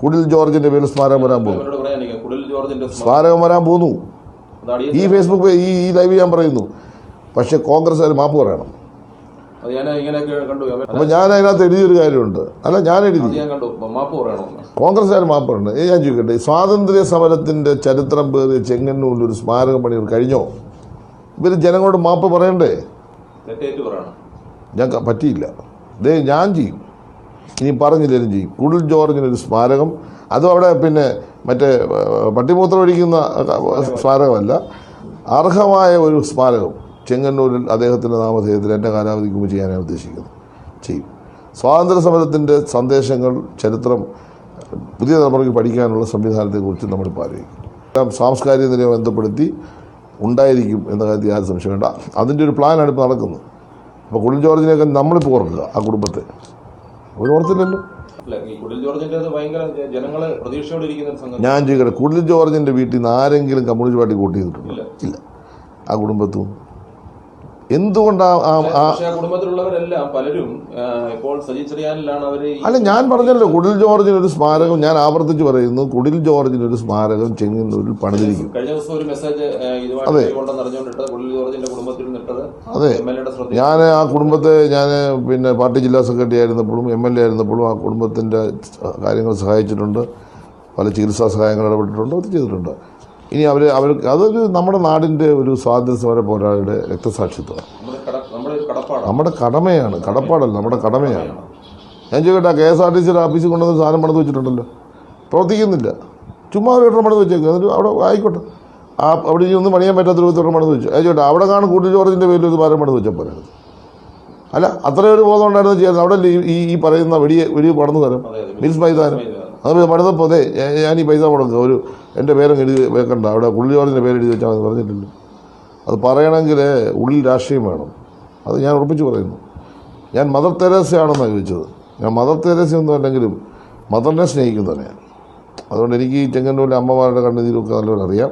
കുടിൽ ജോർജിന്റെ പേരിൽ സ്മാരകം വരാൻ പോകുന്നു. സ്മാരകം വരാൻ പോകുന്നു. ഈ ഫേസ്ബുക്ക് ഈ ലൈവ് ഞാൻ പറയുന്നു. പക്ഷെ കോൺഗ്രസ്സുകാർ മാപ്പ് പറയണം. അപ്പൊ ഞാൻ അതിനകത്ത് എഴുതിയൊരു കാര്യമുണ്ട്. അല്ല, ഞാൻ എഴുതി കോൺഗ്രസ്സുകാർ മാപ്പ് പറയണം. ഞാൻ ചോദിക്കട്ടെ, സ്വാതന്ത്ര്യ സമരത്തിന്റെ ചരിത്രം പേറിയ ചെങ്ങന്നൂരിൽ ഒരു സ്മാരകം പണികൾ കഴിഞ്ഞോ? ഇവര് ജനങ്ങളോട് മാപ്പ് പറയണ്ടേ? ഞാൻ പറ്റിയില്ല, ഞാൻ ചെയ്യും. ഇനി പറഞ്ഞില്ലേലും ചെയ്യും. കുടിൽ ജോർജിനൊരു സ്മാരകം, അതും അവിടെ പിന്നെ മറ്റേ പട്ടിമൂത്രം ഒഴിക്കുന്ന സ്മാരകമല്ല, അർഹമായ ഒരു സ്മാരകം ചെങ്ങന്നൂരിൽ അദ്ദേഹത്തിൻ്റെ നാമധേയത്തിൽ എൻ്റെ കാലാവധിക്ക് മുമ്പ് ചെയ്യാനാണ് ഉദ്ദേശിക്കുന്നത്. ചെയ്യും. സ്വാതന്ത്ര്യ സമരത്തിൻ്റെ സന്ദേശങ്ങൾ, ചരിത്രം പുതിയ തലമുറയ്ക്ക് പഠിക്കാനുള്ള സംവിധാനത്തെക്കുറിച്ച് നമ്മളിപ്പോൾ ആലോചിക്കും. സാംസ്കാരിക നിലയെ ബന്ധപ്പെടുത്തി ഉണ്ടായിരിക്കും എന്ന കാര്യത്തിൽ യാതൊരു സംശയം വേണ്ട. അതിൻ്റെ ഒരു പ്ലാനാണ് ഇപ്പോൾ നടക്കുന്നത്. അപ്പോൾ കുടിൽ ജോർജിനെയൊക്കെ നമ്മളിപ്പോൾ ഓർക്കുക, ആ കുടുംബത്തെ ഒരു ഓർത്തില്ലല്ലോ. ഞാൻ ചോദിക്കട്ടെ, കുടിൽ ജോർജിന്റെ വീട്ടിൽ നിന്ന് ആരെങ്കിലും കമ്മ്യൂണിസ്റ്റ് പാർട്ടി വോട്ട് ചെയ്തിട്ടുണ്ടോ? ഇല്ല. ആ കുടുംബത്തും കുടുംബത്തിലുള്ളവരെല്ലാം പലരും ഇപ്പോൾ സജി ചെറിയാനിലാണ് അവര്. അല്ല, ഞാൻ പറഞ്ഞല്ലോ, കുടിൽ ജോർജിനൊരു സ്മാരകം, ഞാൻ ആവർത്തിച്ച് പറയുന്നു, കുടിൽ ജോർജിനൊരു സ്മാരകം ചെങ്ങന്നൂരിൽ പണിതിരിക്കും. കഴിഞ്ഞ ദിവസം ഒരു മെസ്സേജ് അതെ, ഞാൻ ആ കുടുംബത്തെ പിന്നെ പാർട്ടി ജില്ലാ സെക്രട്ടറി ആയിരുന്നപ്പോഴും MLA ആയിരുന്നപ്പോഴും ആ കുടുംബത്തിന്റെ കാര്യങ്ങൾ സഹായിച്ചിട്ടുണ്ട്. പല ചികിത്സാ സഹായങ്ങൾ ഇടപെട്ടിട്ടുണ്ട്, അത് ചെയ്തിട്ടുണ്ട്. ഇനി അവർക്ക് അതൊരു നമ്മുടെ നാടിൻ്റെ ഒരു സ്വാതന്ത്ര്യ സമര പോരാളിയുടെ രക്തസാക്ഷിത്വമാണ്. നമ്മുടെ കടമയാണ്, കടപ്പാടല്ല, നമ്മുടെ കടമയാണ്. ഞാൻ ചോദിക്കട്ടെ, KSRTC ഓഫീസിൽ കൊണ്ടുവന്ന് സാധനം പണിത് വെച്ചിട്ടുണ്ടല്ലോ, പ്രവർത്തിക്കുന്നില്ല. ചുമ്മാ ഒരു വട്ടം പണിത് വെച്ചേക്കും. എന്നിട്ട് അവിടെ ആയിക്കോട്ടെ, അവിടെ ഇനി ഒന്നും പണിയാൻ പറ്റാത്ത ഒരു വട്ടം പണിത് വെച്ചു. ചോദിക്കട്ടെ, അവിടെ കാണും കുടിൽ ജോർജിൻ്റെ പേരിൽ ഒരു പാരം പണിത് വെച്ചാൽ പോരാ. അല്ല, അത്രയൊരു ബോധം ഉണ്ടായിരുന്നു ചെയ്യാൻ. അവിടെ ഈ പറയുന്ന വെടി പടന്നു തരും മിൽസ് മൈതാനം, അത് പണിതപ്പോൾ അതെ ഞാൻ ഈ പൈസ മുടക്കുക, ഒരു എൻ്റെ പേരങ്ങ് എഴുതി വെക്കണ്ട, അവിടെ കുടിൽ ജോർജിൻ്റെ പേര് എഴുതി വെച്ചാൽ മതി പറഞ്ഞിട്ടില്ല. അത് പറയണമെങ്കിൽ ഉള്ളിൽ രാഷ്ട്രീയം വേണം. അത് ഞാൻ ഉറപ്പിച്ച് പറയുന്നു. ഞാൻ മദർ തെരേസയാണെന്നാണ് ചോദിച്ചത്. ഞാൻ മദർ തെരേസയൊന്നും അല്ലെങ്കിലും മദറിനെ സ്നേഹിക്കുന്നതാണ് ഞാൻ. അതുകൊണ്ട് എനിക്ക് ഈ ചെങ്ങന്നൂരിലെ അമ്മമാരുടെ കണ്ണുനീരൊക്കെ നല്ലപോലെ അറിയാം.